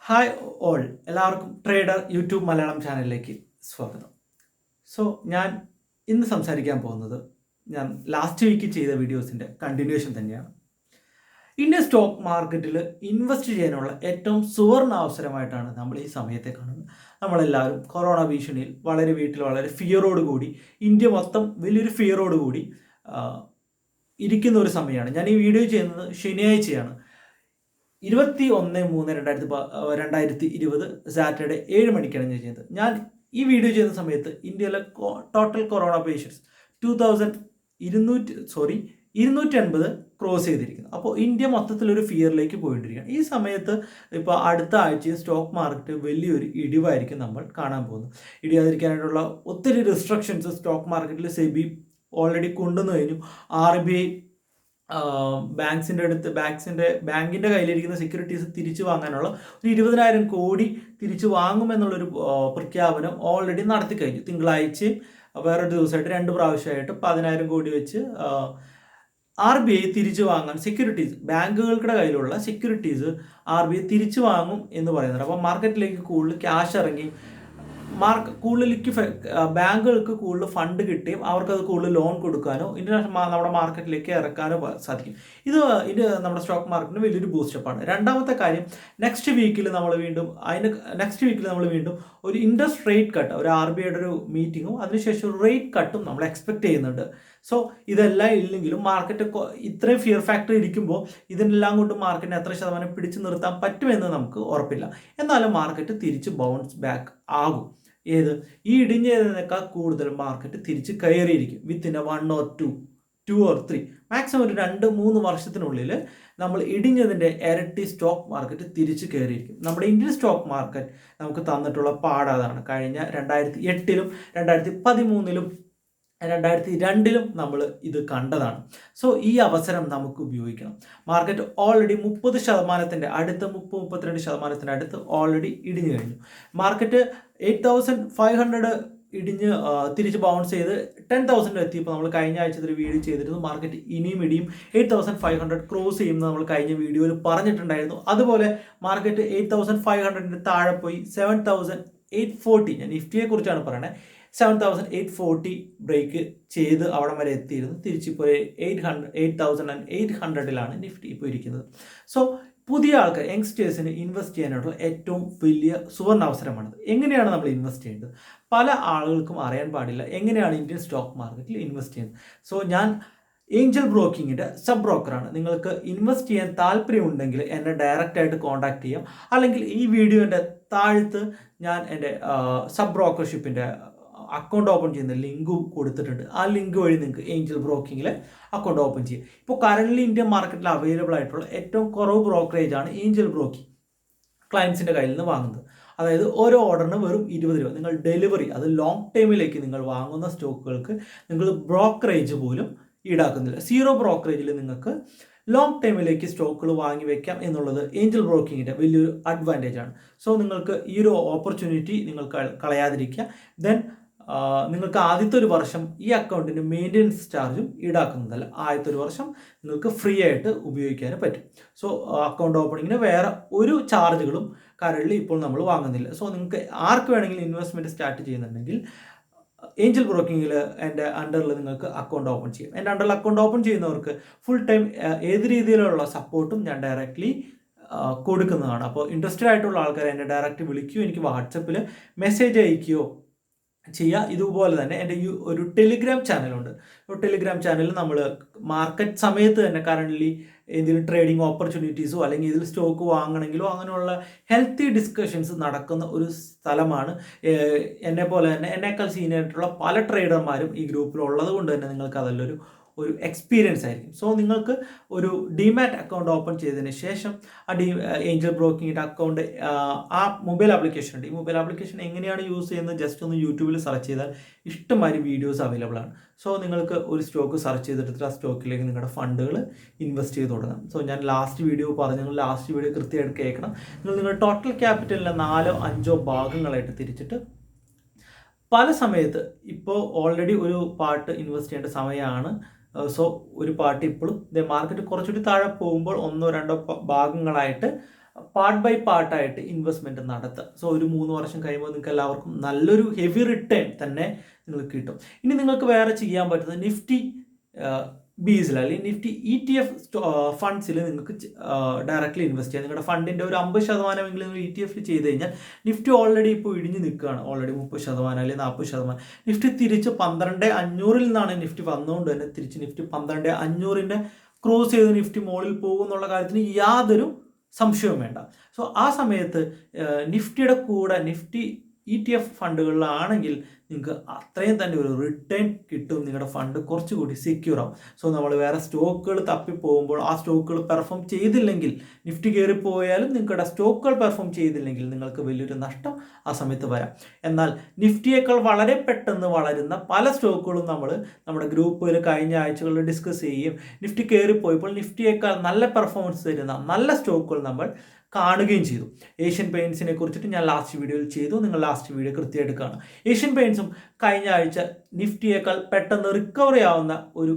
Hi all, എല്ലാവർക്കും trader YouTube Malayalam ചാനലിലേക്ക് സ്വാഗതം. ഞാൻ ഇന്ന് സംസാരിക്കാൻ പോകുന്നത് ഞാൻ ലാസ്റ്റ് വീക്ക് ചെയ്ത വീഡിയോസിൻ്റെ കണ്ടിന്യൂഷൻ തന്നെയാണ്. ഇന്ത്യൻ സ്റ്റോക്ക് മാർക്കറ്റിൽ ഇൻവെസ്റ്റ് ചെയ്യാനുള്ള ഏറ്റവും സുവർണ അവസരമായിട്ടാണ് നമ്മൾ ഈ സമയത്തെ കാണുന്നത്. നമ്മളെല്ലാവരും കൊറോണ ഭീഷണിയിൽ വീട്ടിൽ വളരെ ഫിയറോടുകൂടി, ഇന്ത്യ മൊത്തം വലിയൊരു ഫിയറോടുകൂടി ഇരിക്കുന്ന ഒരു സമയമാണ്. ഞാൻ ഈ വീഡിയോ ചെയ്യുന്നത് ശനിയാഴ്ചയാണ്, 21/3/2020 സാറ്റർഡേ 7 മണിക്കാണ് ഞാൻ ചെയ്യുന്നത്. ഞാൻ ഈ വീഡിയോ ചെയ്യുന്ന സമയത്ത് ഇന്ത്യയിലെ ടോട്ടൽ കൊറോണ പേഷ്യൻസ് 2,250 ക്രോസ് ചെയ്തിരിക്കുന്നു. അപ്പോൾ ഇന്ത്യ മൊത്തത്തിലൊരു ഫിയറിലേക്ക് പോയിട്ടിരിക്കുകയാണ്. ഈ സമയത്ത് ഇപ്പോൾ അടുത്ത ആഴ്ചയിൽ സ്റ്റോക്ക് മാർക്കറ്റ് വലിയൊരു ഇടിവായിരിക്കും നമ്മൾ കാണാൻ പോകുന്നത്. ഇടിയാതിരിക്കാനായിട്ടുള്ള ഒത്തിരി റിസ്ട്രിക്ഷൻസ് സ്റ്റോക്ക് മാർക്കറ്റിൽ സെബി ഓൾറെഡി കൊണ്ടുവന്നു കഴിഞ്ഞു. RBI ബാങ്കിൻ്റെ കയ്യിലിരിക്കുന്ന സെക്യൂരിറ്റീസ് തിരിച്ചു വാങ്ങാനുള്ള ഒരു 20,000 കോടി തിരിച്ചു വാങ്ങുമെന്നുള്ളൊരു പ്രഖ്യാപനം ഓൾറെഡി നടത്തി കഴിഞ്ഞു. തിങ്കളാഴ്ചയും വേറൊരു ദിവസമായിട്ട് 2 പ്രാവശ്യമായിട്ട് 10,000 കോടി വെച്ച് RBI തിരിച്ചു വാങ്ങാൻ ബാങ്കുകളുടെ കയ്യിലുള്ള സെക്യൂരിറ്റീസ് RBI തിരിച്ചു വാങ്ങും എന്ന് പറയുന്നുണ്ട്. അപ്പോൾ മാർക്കറ്റിലേക്ക് കൂടുതൽ ക്യാഷ് ഇറങ്ങി ബാങ്കുകൾക്ക് കൂടുതൽ ഫണ്ട് കിട്ടുകയും അവർക്കത് കൂടുതൽ ലോൺ കൊടുക്കാനോ നമ്മുടെ മാർക്കറ്റിലേക്ക് ഇറക്കാനോ സാധിക്കും. ഇത് നമ്മുടെ സ്റ്റോക്ക് മാർക്കറ്റിന് വലിയൊരു ബൂസ്റ്റപ്പാണ്. രണ്ടാമത്തെ കാര്യം, നെക്സ്റ്റ് വീക്കിൽ നമ്മൾ വീണ്ടും ഒരു ഇൻട്രസ്റ്റ് റേറ്റ് കട്ട്, ഒരു RBIയുടെ ഒരു മീറ്റിങ്ങും അതിനുശേഷം ഒരു റേറ്റ് കട്ടും നമ്മൾ എക്സ്പെക്ട് ചെയ്യുന്നുണ്ട്. ഇതെല്ലാം ഇല്ലെങ്കിലും മാർക്കറ്റ് ഇത്രയും ഫിയർ ഫാക്ടർ ഇരിക്കുമ്പോൾ ഇതിനെല്ലാം കൊണ്ട് മാർക്കറ്റിനെ എത്ര ശതമാനം പിടിച്ചു നിർത്താൻ പറ്റുമെന്ന് നമുക്ക് ഉറപ്പില്ല. എന്നാലും മാർക്കറ്റ് തിരിച്ച് ബൗൺസ് ബാക്ക് ആകും. ഈ ഇടിഞ്ഞതിനേക്കാൾ കൂടുതൽ മാർക്കറ്റ് തിരിച്ച് കയറിയിരിക്കും. വിത്തിൻ 1 or 2 or 3 മാക്സിമം ഒരു 2-3 വർഷത്തിനുള്ളിൽ നമ്മൾ ഇടിഞ്ഞതിൻ്റെ ഇരട്ടി സ്റ്റോക്ക് മാർക്കറ്റ് തിരിച്ച് കയറിയിരിക്കും. നമ്മുടെ ഇന്ത്യൻ സ്റ്റോക്ക് മാർക്കറ്റ് നമുക്ക് തന്നിട്ടുള്ള പാടാതാണ്. കഴിഞ്ഞ 2008-ലും 2013-ലും 2002-ലും നമ്മൾ ഇത് കണ്ടതാണ്. ഈ അവസരം നമുക്ക് ഉപയോഗിക്കണം. മാർക്കറ്റ് ഓൾറെഡി 30% അടുത്ത് 32% അടുത്ത് ഓൾറെഡി ഇടിഞ്ഞു കഴിഞ്ഞു. മാർക്കറ്റ് 8,500 ഇടിഞ്ഞ് തിരിച്ച് ബൗൺസ് ചെയ്ത് 10,000 എത്തിയപ്പോൾ നമ്മൾ കഴിഞ്ഞ ആഴ്ച ഒരു വീഡിയോ ചെയ്തിരുന്നു. മാർക്കറ്റ് ഇനിയും ഇടിയും 8,500 ക്രോസ് ചെയ്യുമെന്ന് നമ്മൾ കഴിഞ്ഞ വീഡിയോയിൽ പറഞ്ഞിട്ടുണ്ടായിരുന്നു. അതുപോലെ മാർക്കറ്റ് 8,500 താഴെ പോയി 7,840, ഞാൻ നിഫ്റ്റിയെ കുറിച്ചാണ് പറയണത്, 7,840 ബ്രേക്ക് ചെയ്ത് അവിടെ വരെ എത്തിയിരുന്നു. തിരിച്ചിപ്പോൾ 8,800-ലാണ് നിഫ്റ്റി ഇപ്പോൾ ഇരിക്കുന്നത്. പുതിയ ആൾക്കാർ, യങ്സ്റ്റേഴ്സിന് ഇൻവെസ്റ്റ് ചെയ്യാനായിട്ടുള്ള ഏറ്റവും വലിയ സുവർണ അവസരമാണിത്. എങ്ങനെയാണ് നമ്മൾ ഇൻവെസ്റ്റ് ചെയ്യേണ്ടത്? പല ആളുകൾക്കും അറിയാൻ പാടില്ല എങ്ങനെയാണ് ഇന്ത്യൻ സ്റ്റോക്ക് മാർക്കറ്റിൽ ഇൻവെസ്റ്റ് ചെയ്യുന്നത്. ഞാൻ ഏഞ്ചൽ ബ്രോക്കിങ്ങിൻ്റെ സബ് ബ്രോക്കറാണ്. നിങ്ങൾക്ക് ഇൻവെസ്റ്റ് ചെയ്യാൻ താല്പര്യമുണ്ടെങ്കിൽ എന്നെ ഡയറക്റ്റായിട്ട് കോൺടാക്ട് ചെയ്യാം. അല്ലെങ്കിൽ ഈ വീഡിയോൻ്റെ താഴത്ത് ഞാൻ എൻ്റെ സബ് ബ്രോക്കർഷിപ്പിൻ്റെ അക്കൗണ്ട് ഓപ്പൺ ചെയ്യുന്ന ലിങ്കും കൊടുത്തിട്ടുണ്ട്. ആ ലിങ്ക് വഴി നിങ്ങൾക്ക് ഏഞ്ചൽ ബ്രോക്കിങ്ങിൽ അക്കൗണ്ട് ഓപ്പൺ ചെയ്യാം. ഇപ്പോൾ കറൻ്റ്ലി ഇന്ത്യൻ മാർക്കറ്റിൽ അവൈലബിൾ ആയിട്ടുള്ള ഏറ്റവും കുറവ് ബ്രോക്കറേജ് ആണ് ഏഞ്ചൽ ബ്രോക്കിംഗ് ക്ലയൻസിൻ്റെ കയ്യിൽ നിന്ന് വാങ്ങുന്നത്. അതായത് ഓരോ ഓർഡറിന് വെറും 20 രൂപ. നിങ്ങൾ ഡെലിവറി, അത് ലോങ് ടൈമിലേക്ക് നിങ്ങൾ വാങ്ങുന്ന സ്റ്റോക്കുകൾക്ക് നിങ്ങൾ ബ്രോക്കറേജ് പോലും ഈടാക്കുന്നില്ല. 0 ബ്രോക്കറേജിൽ നിങ്ങൾക്ക് ലോങ് ടൈമിലേക്ക് സ്റ്റോക്കുകൾ വാങ്ങി വെക്കാം എന്നുള്ളത് ഏഞ്ചൽ ബ്രോക്കിങ്ങിൻ്റെ വലിയൊരു അഡ്വാൻറ്റേജ് ആണ്. നിങ്ങൾക്ക് ഈ ഒരു ഓപ്പർച്യൂണിറ്റി നിങ്ങൾ കളയാതിരിക്കുക. ദെൻ നിങ്ങൾക്ക് ആദ്യത്തെ ഒരു വർഷം ഈ അക്കൗണ്ടിന് മെയിൻ്റെനൻസ് ചാർജും ഈടാക്കുന്നതല്ല. ആദ്യത്തെ ഒരു വർഷം നിങ്ങൾക്ക് ഫ്രീ ആയിട്ട് ഉപയോഗിക്കാനും പറ്റും. അക്കൗണ്ട് ഓപ്പണിങ്ങിന് വേറെ ഒരു ചാർജുകളും കറൻറ്റ്ലി ഇപ്പോൾ നമ്മൾ വാങ്ങുന്നില്ല. നിങ്ങൾക്ക് ആർക്ക് വേണമെങ്കിലും ഇൻവെസ്റ്റ്മെൻറ്റ് സ്റ്റാർട്ട് ചെയ്യുന്നുണ്ടെങ്കിൽ ഏഞ്ചൽ ബ്രോക്കിങ്ങിൽ എൻ്റെ അണ്ടറിൽ നിങ്ങൾക്ക് അക്കൗണ്ട് ഓപ്പൺ ചെയ്യും. എൻ്റെ അണ്ടറിൽ അക്കൗണ്ട് ഓപ്പൺ ചെയ്യുന്നവർക്ക് ഫുൾ ടൈം ഏത് രീതിയിലുള്ള സപ്പോർട്ടും ഞാൻ ഡയറക്റ്റ്ലി കൊടുക്കുന്നതാണ്. അപ്പോൾ ഇൻട്രസ്റ്റഡ് ആയിട്ടുള്ള ആൾക്കാർ എന്നെ ഡയറക്റ്റ് വിളിക്കുകയോ എനിക്ക് വാട്സപ്പിൽ മെസ്സേജ് അയക്കുകയോ ചെയ്യുക. ഇതുപോലെ തന്നെ എൻ്റെ ഒരു ടെലിഗ്രാം ചാനലുണ്ട്. ടെലിഗ്രാം ചാനലിൽ നമ്മൾ മാർക്കറ്റ് സമയത്ത് തന്നെ കറൻ്റ്ലി എന്തെങ്കിലും ട്രേഡിംഗ് ഓപ്പർച്യൂണിറ്റീസോ അല്ലെങ്കിൽ ഇതിൽ സ്റ്റോക്ക് വാങ്ങണമെങ്കിലോ അങ്ങനെയുള്ള ഹെൽത്തി ഡിസ്കഷൻസ് നടക്കുന്ന ഒരു സ്ഥലമാണ്. എന്നെപ്പോലെ തന്നെ എന്നേക്കാൾ സീനിയർ ആയിട്ടുള്ള പല ട്രേഡർമാരും ഈ ഗ്രൂപ്പിൽ ഉള്ളത് കൊണ്ട് തന്നെ നിങ്ങൾക്ക് അതിലൊരു എക്സ്പീരിയൻസ് ആയിരിക്കും. നിങ്ങൾക്ക് ഒരു ഡിമാറ്റ് അക്കൗണ്ട് ഓപ്പൺ ചെയ്തതിന് ശേഷം ഏഞ്ചൽ ബ്രോക്കിങ്ങിൻ്റെ അക്കൗണ്ട് ആ മൊബൈൽ ആപ്ലിക്കേഷൻ ഉണ്ട്. ഈ മൊബൈൽ ആപ്ലിക്കേഷൻ എങ്ങനെയാണ് യൂസ് ചെയ്യുന്നത് ജസ്റ്റ് ഒന്ന് യൂട്യൂബിൽ സെർച്ച് ചെയ്താൽ ഇഷ്ടംമാതിരി വീഡിയോസ് അവൈലബിൾ ആണ്. നിങ്ങൾക്ക് ഒരു സ്റ്റോക്ക് സെർച്ച് ചെയ്തിട്ട് ആ സ്റ്റോക്കിലേക്ക് നിങ്ങളുടെ ഫണ്ടുകൾ ഇൻവെസ്റ്റ് ചെയ്ത് തുടങ്ങാം. ഞാൻ ലാസ്റ്റ് വീഡിയോ കൃത്യമായിട്ട് കേൾക്കണം. നിങ്ങളുടെ ടോട്ടൽ ക്യാപിറ്റലിനെ 4-5 ഭാഗങ്ങളായിട്ട് തിരിച്ചിട്ട് പല സമയത്ത് ഇപ്പോൾ ഓൾറെഡി ഒരു പാർട്ട് ഇൻവെസ്റ്റ് ചെയ്യേണ്ട സമയമാണ്. ഒരു പാർട്ടി ഇപ്പോഴും മാർക്കറ്റ് കുറച്ചുകൂടി താഴെ പോകുമ്പോൾ 1-2 ഭാഗങ്ങളായിട്ട് പാർട്ട് ബൈ പാർട്ടായിട്ട് ഇൻവെസ്റ്റ്മെൻറ്റ് നടത്തുക. സോ ഒരു 3 വർഷം കഴിയുമ്പോൾ നിങ്ങൾക്ക് എല്ലാവർക്കും നല്ലൊരു ഹെവി റിട്ടേൺ തന്നെ നിങ്ങൾക്ക് കിട്ടും. ഇനി നിങ്ങൾക്ക് വേറെ ചെയ്യാൻ പറ്റുന്നത് നിഫ്റ്റി ബീസിൽ അല്ലെങ്കിൽ നിഫ്റ്റി ETF ഫണ്ട്സിൽ നിങ്ങൾക്ക് ഡയറക്റ്റ്ലി ഇൻവെസ്റ്റ് ചെയ്യാം. നിങ്ങളുടെ ഫണ്ടിൻ്റെ ഒരു 50% നിങ്ങൾ ETF ചെയ്ത് കഴിഞ്ഞാൽ നിഫ്റ്റി ഓൾറെഡി ഇപ്പോൾ ഇടിഞ്ഞ് നിൽക്കുകയാണ്. ഓൾറെഡി 30% അല്ലെങ്കിൽ 40%. നിഫ്റ്റി തിരിച്ച് 12,500 നിന്നാണ് നിഫ്റ്റി വന്നുകൊണ്ട് തന്നെ തിരിച്ച് നിഫ്റ്റി 12,500 ക്രോസ് ചെയ്ത് നിഫ്റ്റി മുകളിൽ പോകും എന്നുള്ള കാര്യത്തിന് യാതൊരു സംശയവും വേണ്ട. സോ ആ സമയത്ത് നിഫ്റ്റിയുടെ കൂടെ നിഫ്റ്റി ETF ഫണ്ടുകളിലാണെങ്കിൽ നിങ്ങൾക്ക് അത്രയും തന്നെ ഒരു റിട്ടേൺ കിട്ടും. നിങ്ങളുടെ ഫണ്ട് കുറച്ചുകൂടി സെക്യൂർ ആവും. സോ നമ്മൾ വേറെ സ്റ്റോക്കുകൾ തപ്പിപ്പോകുമ്പോൾ ആ സ്റ്റോക്കുകൾ പെർഫോം ചെയ്തില്ലെങ്കിൽ, നിഫ്റ്റി കയറിപ്പോയാലും നിങ്ങളുടെ സ്റ്റോക്കുകൾ പെർഫോം ചെയ്തില്ലെങ്കിൽ നിങ്ങൾക്ക് വലിയൊരു നഷ്ടം ആ സമയത്ത് വരാം. എന്നാൽ നിഫ്റ്റിയേക്കാൾ വളരെ പെട്ടെന്ന് വളരുന്ന പല സ്റ്റോക്കുകളും നമ്മുടെ ഗ്രൂപ്പിൽ കഴിഞ്ഞ ആഴ്ചകളിൽ ഡിസ്കസ് ചെയ്യുകയും നിഫ്റ്റി കയറിപ്പോയപ്പോൾ നിഫ്റ്റിയേക്കാൾ നല്ല പെർഫോമൻസ് തരുന്ന നല്ല സ്റ്റോക്കുകൾ നമ്മൾ കാണുകയും ചെയ്തു. ഏഷ്യൻ പെയിൻറ്റ്സിനെ കുറിച്ചിട്ട് ഞാൻ ലാസ്റ്റ് വീഡിയോയിൽ ചെയ്തു. നിങ്ങൾ ലാസ്റ്റ് വീഡിയോ കൃത്യമായിട്ട് കാണും. ഏഷ്യൻ പെയിൻറ്റ്സും കഴിഞ്ഞ ആഴ്ച നിഫ്റ്റിയേക്കാൾ പെട്ടെന്ന് റിക്കവറി ആവുന്ന ഒരു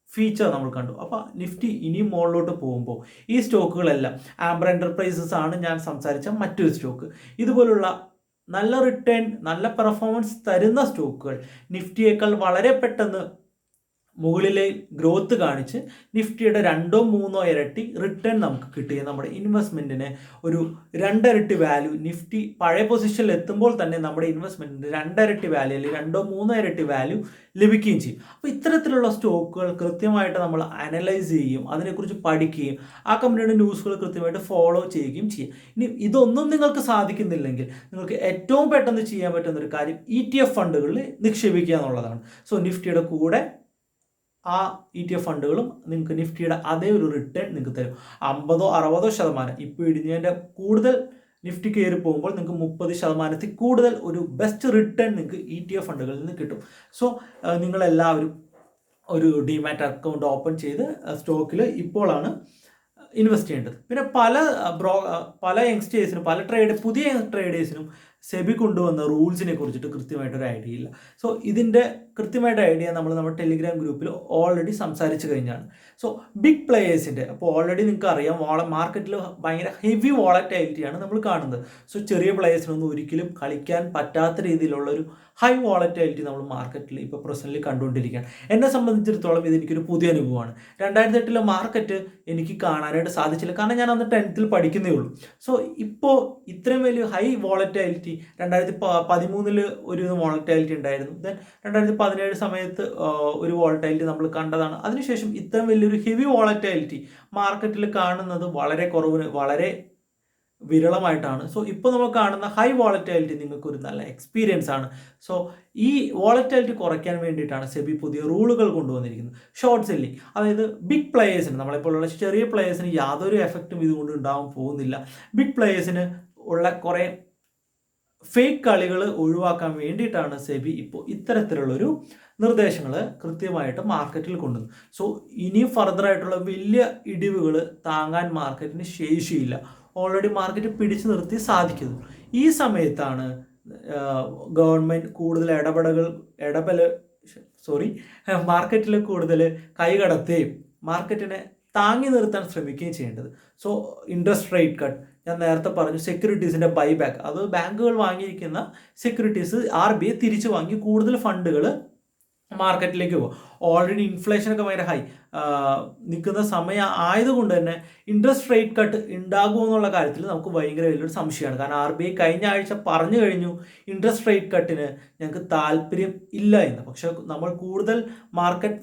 ഫീച്ചർ നമ്മൾ കണ്ടു. അപ്പോൾ നിഫ്റ്റി ഇനിയും മുകളിലോട്ട് പോകുമ്പോൾ ഈ സ്റ്റോക്കുകളെല്ലാം ആംബർ എൻ്റർപ്രൈസസ് ആണ് ഞാൻ സംസാരിച്ച മറ്റൊരു സ്റ്റോക്ക്. ഇതുപോലുള്ള നല്ല റിട്ടേൺ, നല്ല പെർഫോമൻസ് തരുന്ന സ്റ്റോക്കുകൾ നിഫ്റ്റിയേക്കാൾ വളരെ പെട്ടെന്ന് മുകളിലെ ഗ്രോത്ത് കാണിച്ച് നിഫ്റ്റിയുടെ 2-3 ഇരട്ടി റിട്ടേൺ നമുക്ക് കിട്ടുകയും നമ്മുടെ ഇൻവെസ്റ്റ്മെൻറ്റിന് ഒരു 2 ഇരട്ടി വാല്യൂ, നിഫ്റ്റി പഴയ പൊസിഷനിൽ എത്തുമ്പോൾ തന്നെ നമ്മുടെ ഇൻവെസ്റ്റ്മെൻറ്റിന് 2 ഇരട്ടി വാല്യൂ അല്ലെങ്കിൽ 2-3 ഇരട്ടി വാല്യൂ ലഭിക്കുകയും ചെയ്യും. അപ്പോൾ ഇത്തരത്തിലുള്ള സ്റ്റോക്കുകൾ കൃത്യമായിട്ട് നമ്മൾ അനലൈസ് ചെയ്യുകയും അതിനെക്കുറിച്ച് പഠിക്കുകയും ആ കമ്പനിയുടെ ന്യൂസുകൾ കൃത്യമായിട്ട് ഫോളോ ചെയ്യുകയും ചെയ്യും. ഇനി ഇതൊന്നും നിങ്ങൾക്ക് സാധിക്കുന്നില്ലെങ്കിൽ നിങ്ങൾക്ക് ഏറ്റവും പെട്ടെന്ന് ചെയ്യാൻ പറ്റുന്ന ഒരു കാര്യം ETF ഫണ്ടുകളിൽ നിക്ഷേപിക്കുക എന്നുള്ളതാണ്. സോ നിഫ്റ്റിയുടെ കൂടെ ആ ETF ഫണ്ടുകളും നിങ്ങൾക്ക് നിഫ്റ്റിയുടെ അതേ ഒരു റിട്ടേൺ നിങ്ങൾക്ക് തരും. 50-60%. ഇപ്പോൾ ഇടിഞ്ഞതിൻ്റെ കൂടുതൽ നിഫ്റ്റി കയറി പോകുമ്പോൾ നിങ്ങൾക്ക് 30% കൂടുതൽ ഒരു ബെസ്റ്റ് റിട്ടേൺ നിങ്ങൾക്ക് ETF ഫണ്ടുകളിൽ നിന്ന് കിട്ടും. സോ നിങ്ങളെല്ലാവരും ഒരു ഡിമാറ്റ് അക്കൗണ്ട് ഓപ്പൺ ചെയ്ത് സ്റ്റോക്കിൽ ഇപ്പോഴാണ് ഇൻവെസ്റ്റ് ചെയ്യേണ്ടത്. പിന്നെ പല യങ്സ്റ്റേഴ്സിനും പുതിയ ട്രേഡേഴ്സിനും സെബി കൊണ്ടുവന്ന റൂൾസിനെ കുറിച്ചിട്ട് കൃത്യമായിട്ടൊരു ഐഡിയ ഇല്ല. സോ ഇതിൻ്റെ കൃത്യമായിട്ട് ഐഡിയ നമ്മൾ നമ്മുടെ ടെലിഗ്രാം ഗ്രൂപ്പിൽ ഓൾറെഡി സംസാരിച്ച് കഴിഞ്ഞാണ്. സോ ബിഗ് പ്ലേയേഴ്സിൻ്റെ അപ്പോൾ ഓൾറെഡി നിങ്ങൾക്ക് അറിയാം മാർക്കറ്റിൽ ഭയങ്കര ഹെവി വോളറ്റാലിറ്റിയാണ് നമ്മൾ കാണുന്നത്. സോ ചെറിയ പ്ലേയേഴ്സിനൊന്നും ഒരിക്കലും കളിക്കാൻ പറ്റാത്ത രീതിയിലുള്ളൊരു ഹൈ വോളറ്റാലിറ്റി നമ്മൾ മാർക്കറ്റിൽ ഇപ്പോൾ പ്രസൻ്റ്ലി കണ്ടുകൊണ്ടിരിക്കുകയാണ്. എന്നെ സംബന്ധിച്ചിടത്തോളം ഇതെനിക്കൊരു പുതിയ അനുഭവമാണ്. 2008 മാർക്കറ്റ് എനിക്ക് കാണാനായിട്ട് സാധിച്ചില്ല, കാരണം ഞാൻ അന്ന് 10th പഠിക്കുന്നേ ഉള്ളൂ. സോ ഇപ്പോൾ ഇത്രയും വലിയ ഹൈ വോളറ്റാലിറ്റി 2013 ഒരു വോളറ്റാലിറ്റി ഉണ്ടായിരുന്നു. ദെൻ 2017 സമയത്ത് ഒരു വോളറ്റാലിറ്റി നമ്മൾ കണ്ടതാണ്. അതിനുശേഷം ഇത്രയും വലിയൊരു ഹെവി വോളറ്റാലിറ്റി മാർക്കറ്റിൽ കാണുന്നത് വളരെ വിരളമായിട്ടാണ്. സോ ഇപ്പോൾ നമ്മൾ കാണുന്ന ഹൈ വോളറ്റാലിറ്റി നിങ്ങൾക്കൊരു നല്ല എക്സ്പീരിയൻസ് ആണ്. സോ ഈ വോളറ്റാലിറ്റി കുറയ്ക്കാൻ വേണ്ടിയിട്ടാണ് സെബി പുതിയ റൂളുകൾ കൊണ്ടുവന്നിരിക്കുന്നത്. ഷോർട്ട് സെല്ലിംഗ്, അതായത് ബിഗ് പ്ലേയേഴ്സിന്, നമ്മളെപ്പോലുള്ള ചെറിയ പ്ലേയേഴ്സിന് യാതൊരു എഫക്റ്റും ഇതുകൊണ്ട് ഉണ്ടാവാൻ പോകുന്നില്ല. ബിഗ് പ്ലേയേഴ്സിന് ഉള്ള കുറേ ഫേക്ക് കളികൾ ഒഴിവാക്കാൻ വേണ്ടിയിട്ടാണ് സെബി ഇപ്പോൾ ഇത്തരത്തിലുള്ളൊരു നിർദ്ദേശങ്ങൾ കൃത്യമായിട്ട് മാർക്കറ്റിൽ കൊണ്ടുവന്നത്. സോ ഇനി ഫർദറായിട്ടുള്ള വലിയ ഇടിവുകൾ താങ്ങാൻ മാർക്കറ്റിന് ശേഷിയില്ല. ഓൾറെഡി മാർക്കറ്റ് പിടിച്ചു നിർത്തി സാധിക്കുന്നു. ഈ സമയത്താണ് ഗവൺമെൻറ് കൂടുതൽ മാർക്കറ്റിൽ കൂടുതൽ കൈകടത്തുകയും മാർക്കറ്റിനെ താങ്ങി നിർത്താൻ ശ്രമിക്കുകയും ചെയ്യേണ്ടത്. സോ ഇൻട്രസ്റ്റ് റേറ്റ് കട്ട്, ഞാൻ നേരത്തെ പറഞ്ഞു, സെക്യൂരിറ്റീസിൻ്റെ ബൈബാക്ക്, അത് ബാങ്കുകൾ വാങ്ങിയിരിക്കുന്ന സെക്യൂരിറ്റീസ് RBI തിരിച്ചു വാങ്ങി കൂടുതൽ ഫണ്ടുകൾ മാർക്കറ്റിലേക്ക് പോകും. ഓൾറെഡി ഇൻഫ്ലേഷനൊക്കെ ഭയങ്കര ഹൈ നിൽക്കുന്ന സമയം ആയതുകൊണ്ട് തന്നെ ഇൻട്രസ്റ്റ് റേറ്റ് കട്ട് ഉണ്ടാകുമെന്നുള്ള കാര്യത്തിൽ നമുക്ക് ഭയങ്കര വലിയൊരു സംശയമാണ്. കാരണം RBI കഴിഞ്ഞ ആഴ്ച പറഞ്ഞു കഴിഞ്ഞു ഇൻട്രസ്റ്റ് റേറ്റ് കട്ടിന് ഞങ്ങൾക്ക് താല്പര്യം ഇല്ല എന്ന്. പക്ഷെ നമ്മൾ കൂടുതൽ മാർക്കറ്റ്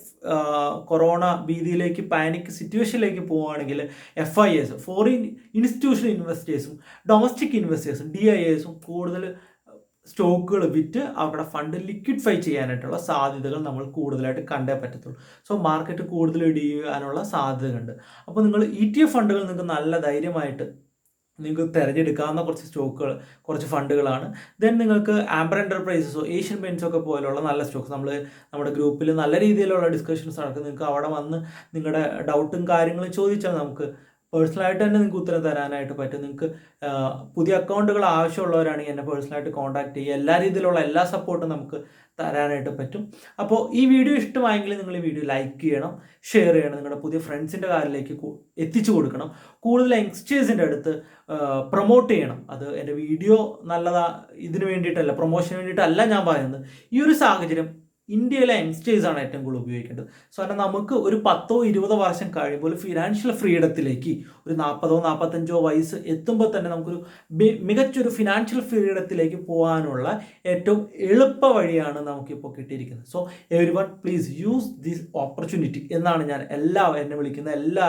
കൊറോണ ഭീതിയിലേക്ക്, പാനിക് സിറ്റുവേഷനിലേക്ക് പോവുകയാണെങ്കിൽ FIAs, ഫോറിൻ ഇൻസ്റ്റിറ്റ്യൂഷണൽ ഇൻവെസ്റ്റേഴ്സും ഡൊമസ്റ്റിക് ഇൻവെസ്റ്റേഴ്സും DIAസും കൂടുതൽ സ്റ്റോക്കുകൾ വിറ്റ് അവരുടെ ഫണ്ട് ലിക്വിഡ്ഫൈ ചെയ്യാനായിട്ടുള്ള സാധ്യതകൾ നമ്മൾ കൂടുതലായിട്ട് കണ്ടേ പറ്റത്തുള്ളൂ. സോ മാർക്കറ്റ് കൂടുതൽ ഇടിയാനുള്ള സാധ്യതയുണ്ട്. അപ്പോൾ നിങ്ങൾ ETF ഫണ്ടുകൾ നിങ്ങൾക്ക് നല്ല ധൈര്യമായിട്ട് നിങ്ങൾക്ക് തിരഞ്ഞെടുക്കാവുന്ന കുറച്ച് ഫണ്ടുകളാണ്. ദെൻ നിങ്ങൾക്ക് ആംബർ എൻ്റർപ്രൈസസോ ഏഷ്യൻ പെയിൻറ്റ്സോ ഒക്കെ പോലുള്ള നല്ല സ്റ്റോക്സ് നമ്മുടെ ഗ്രൂപ്പിൽ നല്ല രീതിയിലുള്ള ഡിസ്കഷൻസ് നടക്കും. നിങ്ങൾക്ക് അവിടെ വന്ന് നിങ്ങളുടെ ഡൗട്ടും കാര്യങ്ങളും ചോദിച്ചാൽ നമുക്ക് പേഴ്സണലായിട്ട് തന്നെ നിങ്ങൾക്ക് ഉത്തരം തരാനായിട്ട് പറ്റും. നിങ്ങൾക്ക് പുതിയ അക്കൗണ്ടുകൾ ആവശ്യമുള്ളവരാണെങ്കിൽ എന്നെ പേഴ്സണലായിട്ട് കോൺടാക്ട് ചെയ്യുക. എല്ലാ രീതിയിലുള്ള എല്ലാ സപ്പോർട്ടും നമുക്ക് തരാനായിട്ട് പറ്റും. അപ്പോൾ ഈ വീഡിയോ ഇഷ്ടമായെങ്കിൽ നിങ്ങൾ ഈ വീഡിയോ ലൈക്ക് ചെയ്യണം, ഷെയർ ചെയ്യണം, നിങ്ങളുടെ പുതിയ ഫ്രണ്ട്സിൻ്റെ കാലിലേക്ക് എത്തിച്ചു കൊടുക്കണം. കൂടുതൽ യങ്സ്റ്റേഴ്സിൻ്റെ അടുത്ത് പ്രൊമോട്ട് ചെയ്യണം. അത് എൻ്റെ വീഡിയോ നല്ലതാ ഇതിന് വേണ്ടിയിട്ടല്ല, പ്രൊമോഷന് വേണ്ടിയിട്ടല്ല ഞാൻ പറയുന്നത്. ഈ ഒരു സാഹചര്യം ഇന്ത്യയിലെ യങ്സ്റ്റേഴ്സാണ് ഏറ്റവും കൂടുതൽ ഉപയോഗിക്കേണ്ടത്. സോ കാരണം നമുക്ക് ഒരു 10-20 വർഷം കഴിയുമ്പോൾ ഫിനാൻഷ്യൽ ഫ്രീഡത്തിലേക്ക് ഒരു 40-45 വയസ്സ് എത്തുമ്പോൾ തന്നെ നമുക്കൊരു മികച്ചൊരു ഫിനാൻഷ്യൽ ഫ്രീഡത്തിലേക്ക് പോകാനുള്ള ഏറ്റവും എളുപ്പ വഴിയാണ് നമുക്കിപ്പോൾ കിട്ടിയിരിക്കുന്നത്. So everyone please use this opportunity എന്നാണ് ഞാൻ എന്നെ വിളിക്കുന്ന എല്ലാ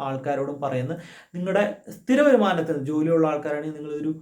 ആൾക്കാരോടും പറയുന്നത്. നിങ്ങളുടെ സ്ഥിര വരുമാനത്തിൽ ജോലിയുള്ള ആൾക്കാരാണെങ്കിൽ നിങ്ങളൊരു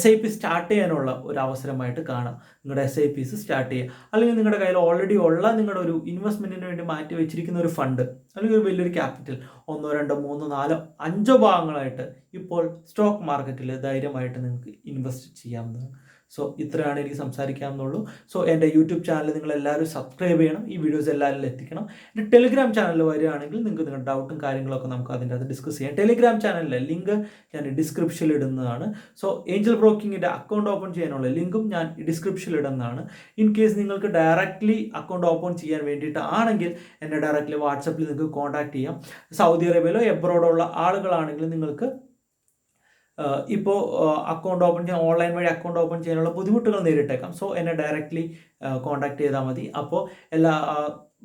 SIP സ്റ്റാർട്ട് ചെയ്യാനുള്ള ഒരു അവസരമായിട്ട് കാണാം. നിങ്ങളുടെ SIPs സ്റ്റാർട്ട് ചെയ്യുക, അല്ലെങ്കിൽ നിങ്ങളുടെ കയ്യിൽ ഓൾറെഡി ഉള്ള നിങ്ങളുടെ ഒരു ഇൻവെസ്റ്റ്മെൻറ്റിന് വേണ്ടി മാറ്റി വെച്ചിരിക്കുന്ന ഒരു ഫണ്ട്, അല്ലെങ്കിൽ ഒരു വലിയൊരു ക്യാപിറ്റൽ 1, 2, 3, 4, 5 ഭാഗങ്ങളായിട്ട് ഇപ്പോൾ സ്റ്റോക്ക് മാർക്കറ്റിൽ ധൈര്യമായിട്ട് നിങ്ങൾക്ക് ഇൻവെസ്റ്റ് ചെയ്യാവുന്നതാണ്. സോ ഇത്രയാണ് എനിക്ക് സംസാരിക്കാമെന്നുള്ളൂ. സോ എൻ്റെ യൂട്യൂബ് ചാനൽ നിങ്ങളെല്ലാവരും സബ്സ്ക്രൈബ് ചെയ്യണം, ഈ വീഡിയോസ് എല്ലാവരിലും എത്തിക്കണം. എൻ്റെ ടെലിഗ്രാം ചാനലിൽ വരികയാണെങ്കിൽ നിങ്ങൾക്ക് നിങ്ങളുടെ ഡൗട്ടും കാര്യങ്ങളൊക്കെ നമുക്ക് അതിൻ്റെ അത് ഡിസ്കസ് ചെയ്യാം. ടെലിഗ്രാം ചാനലിലെ ലിങ്ക് ഞാൻ ഡിസ്ക്രിപ്ഷനിൽ ഇടുന്നതാണ്. സോ ഏഞ്ചൽ ബ്രോക്കിങ്ങിൻ്റെ അക്കൗണ്ട് ഓപ്പൺ ചെയ്യാനുള്ള ലിങ്കും ഞാൻ ഡിസ്ക്രിപ്ഷനിൽ ഇടുന്നതാണ്. ഇൻ കേസ് നിങ്ങൾക്ക് ഡയറക്റ്റ്ലി അക്കൗണ്ട് ഓപ്പൺ ചെയ്യാൻ വേണ്ടിയിട്ട് ആണെങ്കിൽ എന്നെ ഡയറക്റ്റ്ലി വാട്സപ്പിൽ നിങ്ങൾക്ക് കോൺടാക്ട് ചെയ്യാം. സൗദി അറേബ്യയിലോ എബ്രോഡോ ഉള്ള ആളുകളാണെങ്കിൽ നിങ്ങൾക്ക് ഇപ്പോൾ അക്കൗണ്ട് ഓപ്പൺ ചെയ്യാൻ ഓൺലൈൻ വഴി അക്കൗണ്ട് ഓപ്പൺ ചെയ്യാനുള്ള ബുദ്ധിമുട്ടുകൾ നേരിട്ടേക്കാം. സോ എന്നെ ഡയറക്റ്റ്ലി കോൺടാക്ട് ചെയ്താൽ മതി. അപ്പോൾ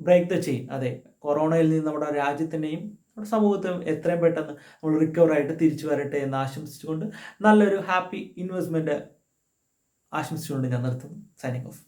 ബ്രേക്ക് ദ ചെയിൻ, അതെ, കൊറോണയിൽ നിന്ന് നമ്മുടെ രാജ്യത്തിനെയും നമ്മുടെ സമൂഹത്തിനും എത്രയും പെട്ടെന്ന് നമ്മൾ റിക്കവർ ആയിട്ട് തിരിച്ചു വരട്ടെ എന്ന് ആശംസിച്ചുകൊണ്ട് നല്ലൊരു ഹാപ്പി ഇൻവെസ്റ്റ്മെൻറ്റ് ആശംസിച്ചുകൊണ്ട് ഞാൻ നിർത്തുന്നു. Signing off.